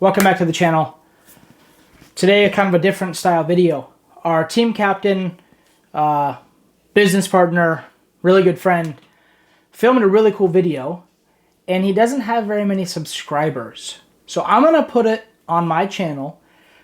Welcome back to the channel. Today, kind of a different style video. Our team captain, business partner, really good friend, filmed a really cool video, and he doesn't have very many subscribers. So I'm going to put it on my channel.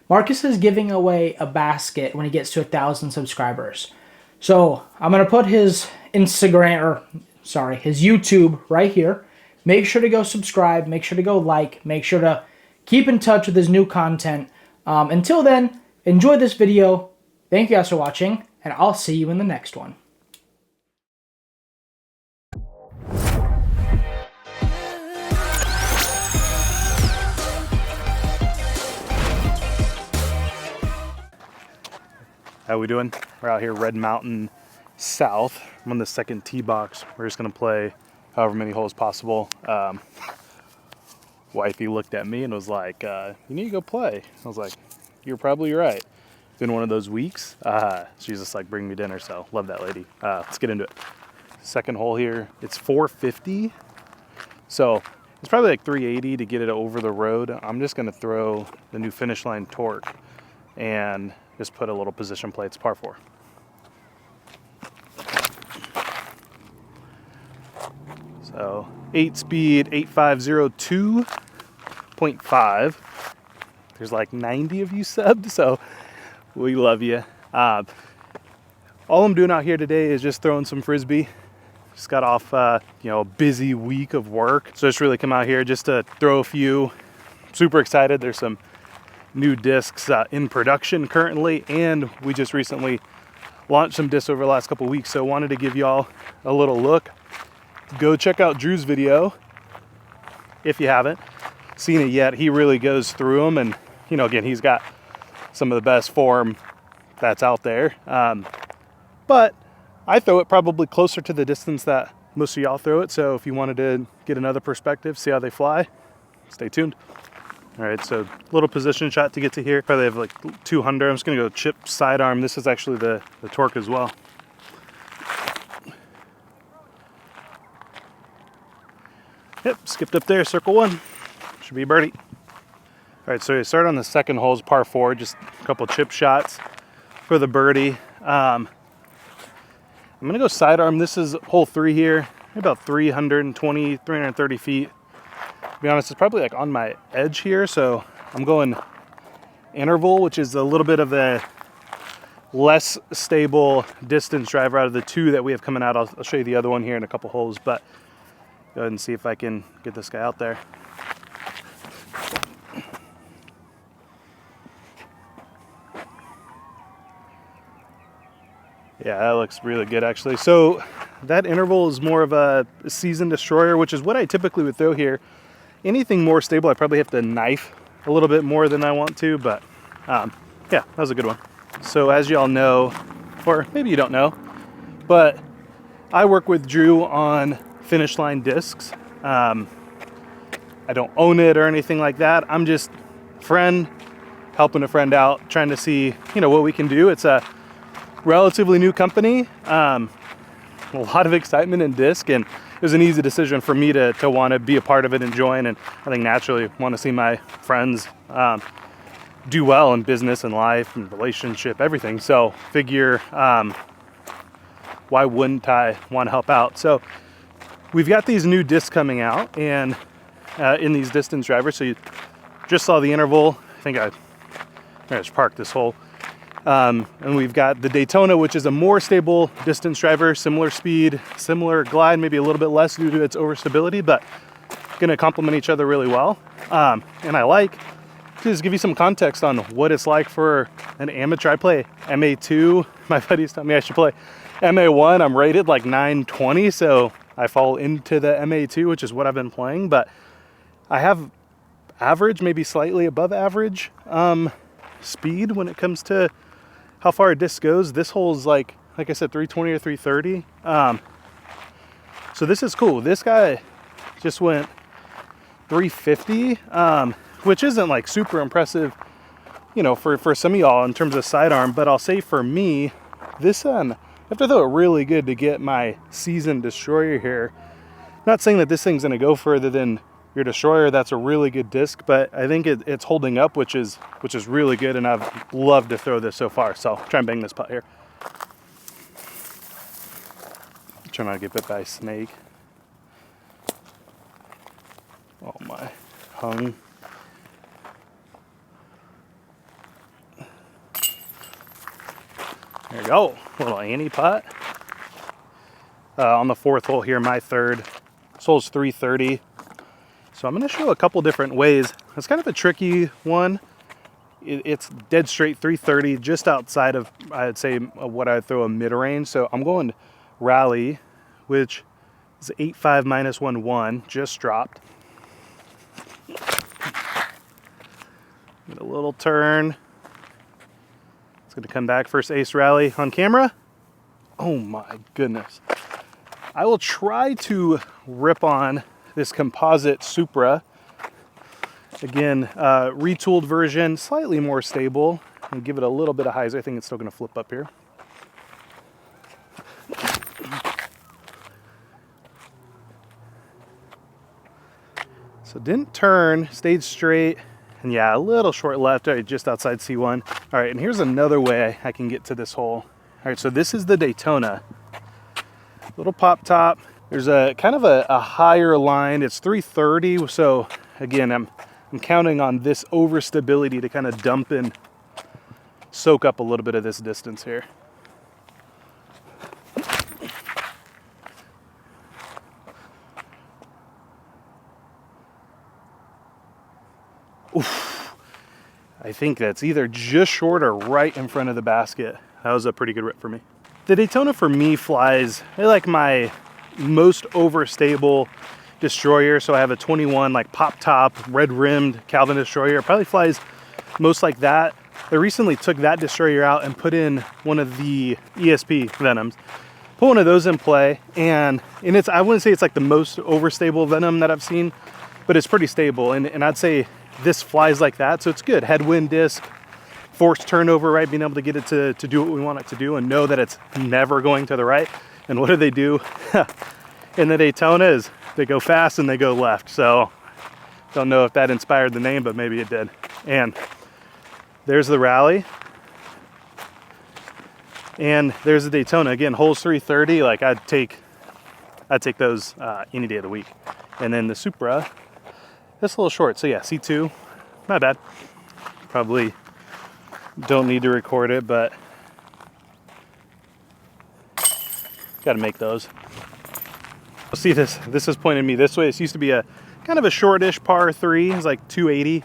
Marcus is giving away a basket when he gets to 1,000 subscribers. So I'm going to put his his YouTube right here. Make sure to go subscribe. Make sure to go like. Make sure to keep in touch with his new content. Until then, enjoy this video. Thank you guys for watching, and I'll see you in the next one. How we doing? We're out here Red Mountain South. I'm on the second tee box. We're just gonna play however many holes possible. Wifey looked at me and was like, you need to go play. I was like, you're probably right. Been one of those weeks. She's just like, bring me dinner, so love that lady. Let's get into it. Second hole here, it's 450. So it's probably like 380 to get it over the road. I'm just gonna throw the new Finish Line torque and just put a little position play. It's par 4. So 8 speed, 8502.5. There's like 90 of you subbed, so we love you. All I'm doing out here today is just throwing some frisbee. Just got off a busy week of work, so just really come out here just to throw a few. Super excited. There's some new discs in production currently, and we just recently launched some discs over the last couple weeks, so wanted to give y'all a little look. Go check out Drew's video if you haven't seen it yet. He really goes through them, and again, he's got some of the best form that's out there, but I throw it probably closer to the distance that most of y'all throw it, so if you wanted to get another perspective, see how they fly, stay tuned. All right, so little position shot to get to here. Probably have like 200. I'm just gonna go chip sidearm. This is actually the torque as well. Yep, skipped up there, circle 1. Should be a birdie. All right, so you start on the second hole, is par 4, just a couple chip shots for the birdie. I'm gonna go sidearm. This is hole 3 here, about 320, 330 feet. To be honest, it's probably like on my edge here, so I'm going interval, which is a little bit of a less stable distance driver out of the 2 that we have coming out. I'll show you the other one here in a couple holes, but go ahead and see if I can get this guy out there. Yeah, that looks really good actually. So that interval is more of a season destroyer, which is what I typically would throw here. Anything more stable, I probably have to knife a little bit more than I want to, but yeah, that was a good one. So as y'all know, or maybe you don't know, but I work with Drew on Finish Line discs. I don't own it or anything like that. I'm just a friend, helping a friend out, trying to see, what we can do. It's a relatively new company, a lot of excitement in disc, and it was an easy decision for me to want to be a part of it and join, and I think naturally want to see my friends do well in business and life and relationship, everything. So figure, why wouldn't I want to help out? So we've got these new discs coming out, and in these distance drivers. So you just saw the interval. I think I just parked this hole. And we've got the Daytona, which is a more stable distance driver, similar speed, similar glide, maybe a little bit less due to its overstability, but gonna complement each other really well. And I like to just give you some context on what it's like for an amateur. I play MA2. My buddies tell me I should play MA1. I'm rated like 920, so I fall into the MA2, which is what I've been playing, but I have average, maybe slightly above average speed when it comes to how far a disc goes. This hole is like I said, 320 or 330. So this is cool. This guy just went 350, which isn't like super impressive, for some of y'all in terms of sidearm, but I'll say for me, this I have to throw it really good to get my season destroyer here. Not saying that this thing's gonna go further than your destroyer, that's a really good disc, but I think it's holding up, which is really good, and I've loved to throw this so far. So try and bang this putt here. Try not to get bit by a snake. Oh my, hung. There you go, little Annie putt. On the 4th hole here, my 3rd. This hole's 330. So I'm gonna show a couple different ways. It's kind of a tricky one. It's dead straight 330, just outside of, I'd say, what I'd throw a mid-range. So I'm going rally, which is 8.5 minus 1.1, just dropped. Get a little turn. It's gonna come back, first ace rally on camera. Oh my goodness. I will try to rip on this composite Supra. Again, retooled version, slightly more stable, and give it a little bit of hyzer. I think it's still gonna flip up here. So didn't turn, stayed straight, and yeah, a little short left, right, just outside C1. All right, and here's another way I can get to this hole. All right, so this is the Daytona. Little pop top. There's a kind of a higher line. It's 330, so again, I'm counting on this overstability to kind of dump and soak up a little bit of this distance here. Oof. I think that's either just short or right in front of the basket. That was a pretty good rip for me. The Daytona for me flies like my most overstable destroyer. So I have a 21 like pop top, red rimmed Calvin destroyer. It probably flies most like that. I recently took that destroyer out and put in one of the ESP Venoms. Put one of those in play, and it's, I wouldn't say it's like the most overstable Venom that I've seen, but it's pretty stable. And I'd say this flies like that, so it's good. Headwind disc, forced turnover, right? Being able to get it to do what we want it to do and know that it's never going to the right. And what do? In the Daytona is they go fast and they go left. So don't know if that inspired the name, but maybe it did. And there's the rally. And there's the Daytona. Again, holes 330, like I'd take those any day of the week. And then the Supra, that's a little short. So yeah, C2, not bad. Probably don't need to record it, but got to make those. See this is pointing me this way. This used to be a kind of a shortish par 3. It's like 280.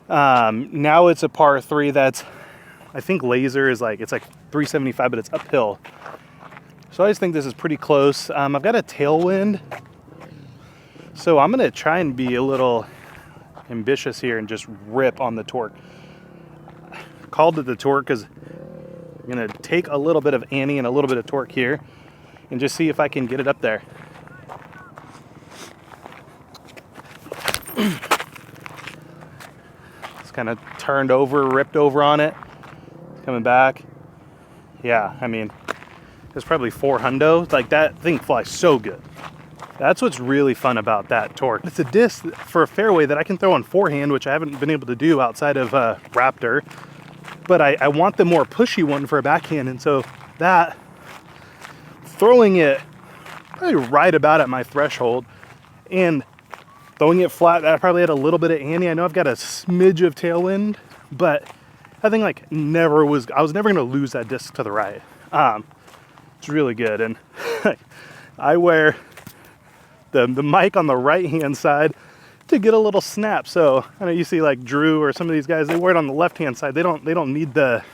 Now it's a par 3 that's, I think laser is like, it's like 375, but it's uphill. So I just think this is pretty close. I've got a tailwind, so I'm gonna try and be a little ambitious here and just rip on the torque. Called it the torque because I'm gonna take a little bit of Annie and a little bit of torque here and just see if I can get it up there. It's kind of turned over, ripped over on it. Coming back. Yeah, I mean, it's probably 4 hundo. Like, that thing flies so good. That's what's really fun about that torque. It's a disc for a fairway that I can throw on forehand, which I haven't been able to do outside of Raptor. But I want the more pushy one for a backhand, and so that, throwing it probably right about at my threshold and throwing it flat, I probably had a little bit of Annie. I know I've got a smidge of tailwind, but I think like I was never gonna lose that disc to the right. It's really good, and I wear the mic on the right hand side to get a little snap. So I know you see like Drew or some of these guys, they wear it on the left hand side. They don't need the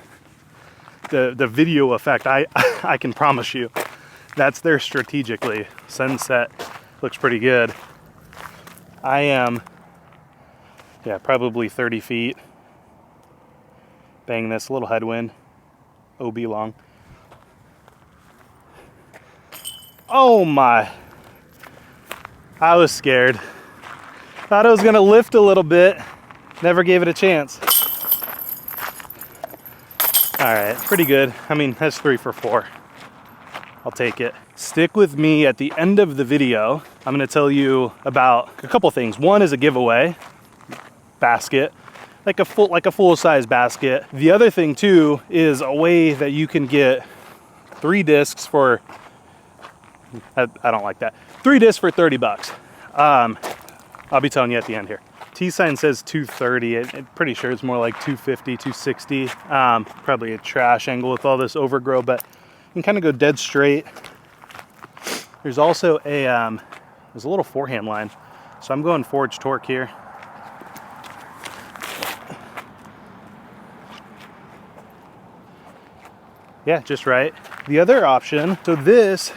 video effect. I can promise you that's there strategically. Sunset looks pretty good. I am, yeah, probably 30 feet. Bang this, a little headwind, OB long. Oh my, I was scared. Thought it was gonna lift a little bit, never gave it a chance. All right, pretty good. I mean, that's 3 for 4. I'll take it. Stick with me at the end of the video I'm gonna tell you about a couple things. One is a giveaway basket, like a full-size basket. The other thing too is a way that you can get 3 discs for, I don't like that, 3 discs for 30 bucks. I'll be telling you at the end here. T-sign says 230. I'm pretty sure it's more like 250, 260. Probably a trash angle with all this overgrow, but you can kind of go dead straight. There's also a there's a little forehand line, so I'm going forged torque here. Yeah, just right. The other option, so this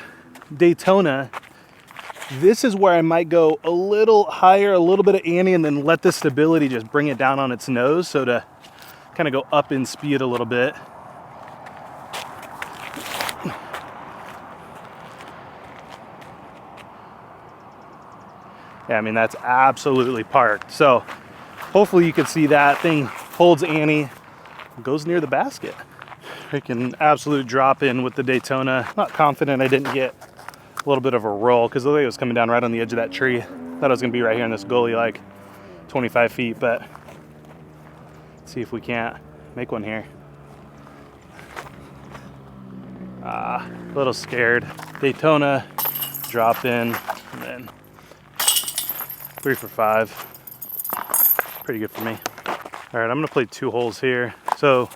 Daytona, this is where I might go a little higher, a little bit of Annie, and then let the stability just bring it down on its nose, so to kind of go up in speed a little bit. Yeah, I mean, that's absolutely parked. So hopefully you can see that thing holds Annie, goes near the basket. Freaking absolute drop in with the Daytona. Not confident I didn't get a little bit of a roll because the way it was coming down right on the edge of that tree. Thought it was gonna be right here in this gully, like 25 feet, but let's see if we can't make one here. A little scared. Daytona, drop in, and then 3 for 5. Pretty good for me. All right, I'm gonna play 2 holes here. So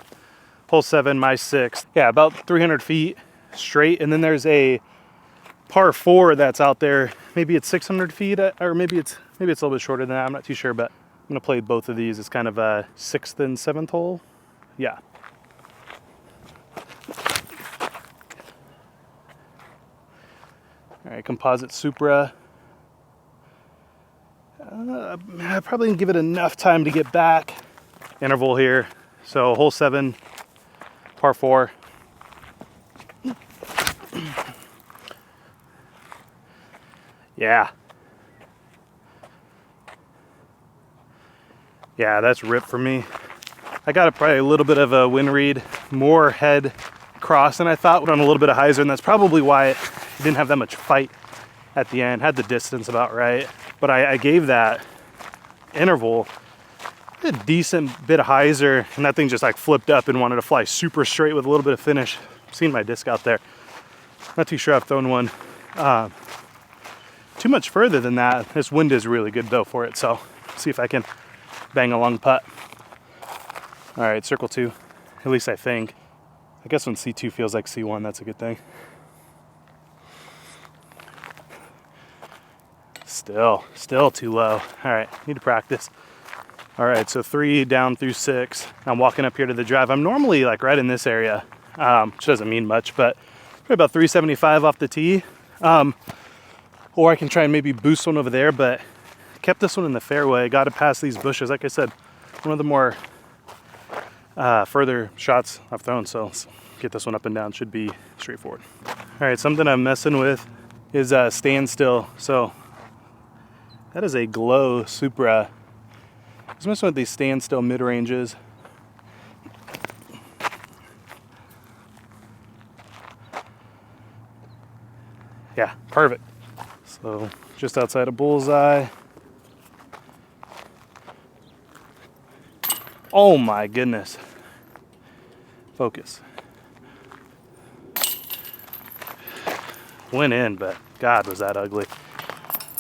hole 7, my 6th. Yeah, about 300 feet straight. And then there's a par 4 that's out there. Maybe it's 600 feet, or maybe it's a little bit shorter than that. I'm not too sure, but I'm gonna play both of these. It's kind of a 6th and 7th hole. Yeah. All right, composite Supra. I probably didn't give it enough time to get back. Interval here. So hole 7, par 4. Yeah. Yeah, that's ripped for me. I got probably a little bit of a wind read, more head cross than I thought, on a little bit of hyzer, and that's probably why it didn't have that much fight at the end. Had the distance about right, but I gave that interval a decent bit of hyzer, and that thing just like flipped up and wanted to fly super straight with a little bit of finish. Seen my disc out there. Not too sure I've thrown one too much further than that. This wind is really good though for it, so see if I can bang a long putt. All right, circle 2, at least I think. I guess when C2 feels like C1, that's a good thing. Still too low. All right, need to practice. All right, so 3 down through 6. I'm walking up here to the drive. I'm normally like right in this area, which doesn't mean much, but probably about 375 off the tee. Or I can try and maybe boost one over there, but kept this one in the fairway. Got to pass these bushes. Like I said, one of the more further shots I've thrown, so let's get this one up and down. Should be straightforward. All right, something I'm messing with is standstill. So that is a Glow Supra. I was messing with these standstill mid-ranges. Yeah, perfect. So just outside of bullseye. Oh my goodness. Focus. Went in, but God, was that ugly.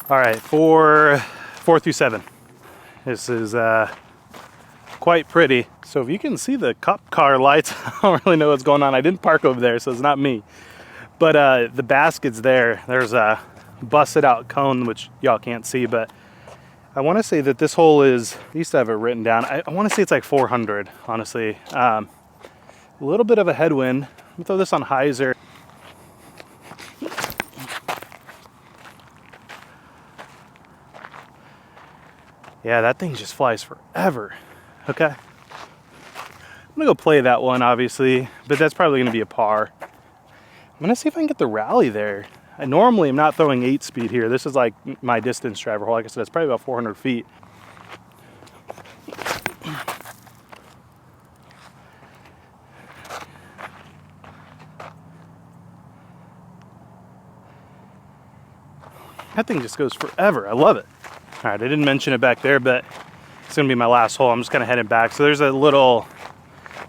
All right, 4 through 7. This is quite pretty. So if you can see the cop car lights, I don't really know what's going on. I didn't park over there, so it's not me. But the basket's there. There's a busted out cone, which y'all can't see, but I want to say that this hole is, I used to have it written down. I want to say it's like 400, honestly. A little bit of a headwind. Let me throw this on hyzer. Yeah, that thing just flies forever. Okay. I'm gonna go play that one, obviously, but that's probably gonna be a par. I'm gonna see if I can get the rally there. I normally am not throwing 8 speed here. This is like my distance driver hole. Like I said, it's probably about 400 feet. That thing just goes forever. I love it. All right, I didn't mention it back there, but it's gonna be my last hole. I'm just kind of heading back. So there's a little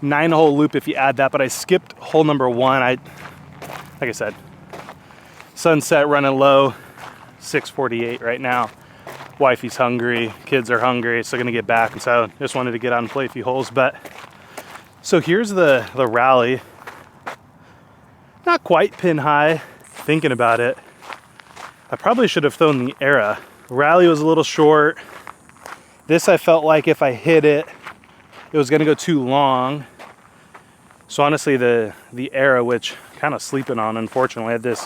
9-hole loop if you add that, but I skipped hole number 1. Like I said, sunset running low, 6:48 right now. Wifey's hungry, kids are hungry, so gonna get back, and so just wanted to get out and play a few holes. But so here's the rally. Not quite pin high. Thinking about it, I probably should have thrown the Era. Rally was a little short. This, I felt like if I hit it, it was gonna go too long. So honestly, the Era, which kind of sleeping on, unfortunately, I had this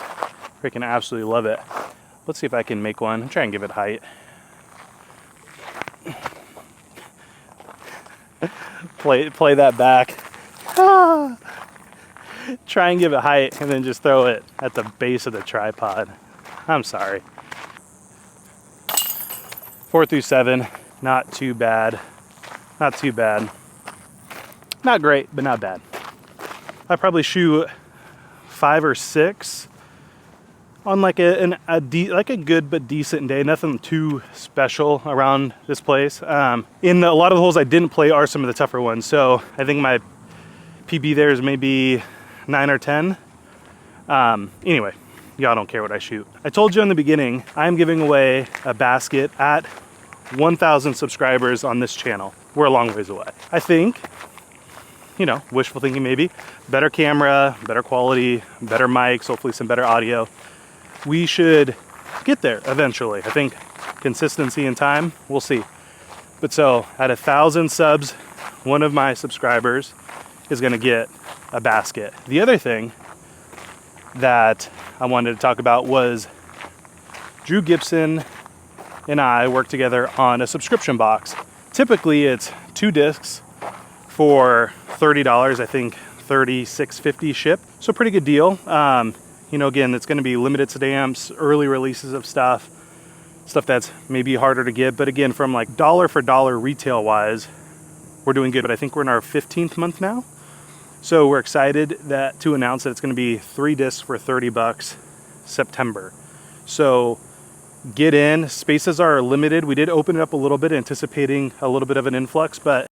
freaking absolutely love it. Let's see if I can make one. Try and give it height. play that back. Try and give it height and then just throw it at the base of the tripod. I'm sorry. 4 through 7, not too bad. Not too bad. Not great, but not bad. I probably shoot 5 or 6 on like a good but decent day. Nothing too special around this place. In a lot of the holes I didn't play are some of the tougher ones. So I think my PB there is maybe 9 or 10. Anyway, y'all don't care what I shoot. I told you in the beginning, I'm giving away a basket at 1,000 subscribers on this channel. We're a long ways away. I think, you know, wishful thinking maybe, better camera, better quality, better mics, hopefully some better audio. We should get there eventually. I think consistency and time, we'll see. But so at 1,000 subs, one of my subscribers is gonna get a basket. The other thing that I wanted to talk about was Drew Gibson and I work together on a subscription box. Typically it's 2 discs for $30, I think $36.50 ship. So pretty good deal. You know, again, it's gonna be limited stamps, early releases of stuff that's maybe harder to get. But again, from like dollar for dollar retail wise, we're doing good. But I think we're in our 15th month now. So we're excited to announce that it's gonna be 3 discs for $30 September. So get in, spaces are limited. We did open it up a little bit, anticipating a little bit of an influx, but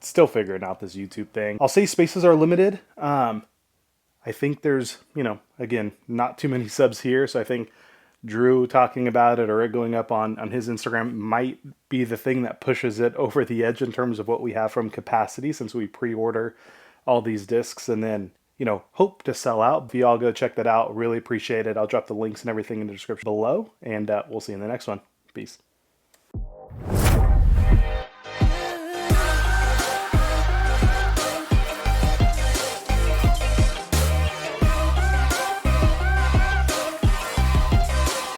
still figuring out this YouTube thing. I'll say spaces are limited. I think there's, you know, again, not too many subs here. So I think Drew talking about it or it going up on his Instagram might be the thing that pushes it over the edge in terms of what we have from capacity, since we pre-order all these discs and then, you know, hope to sell out. If you all go check that out, really appreciate it. I'll drop the links and everything in the description below, and we'll see you in the next one. Peace.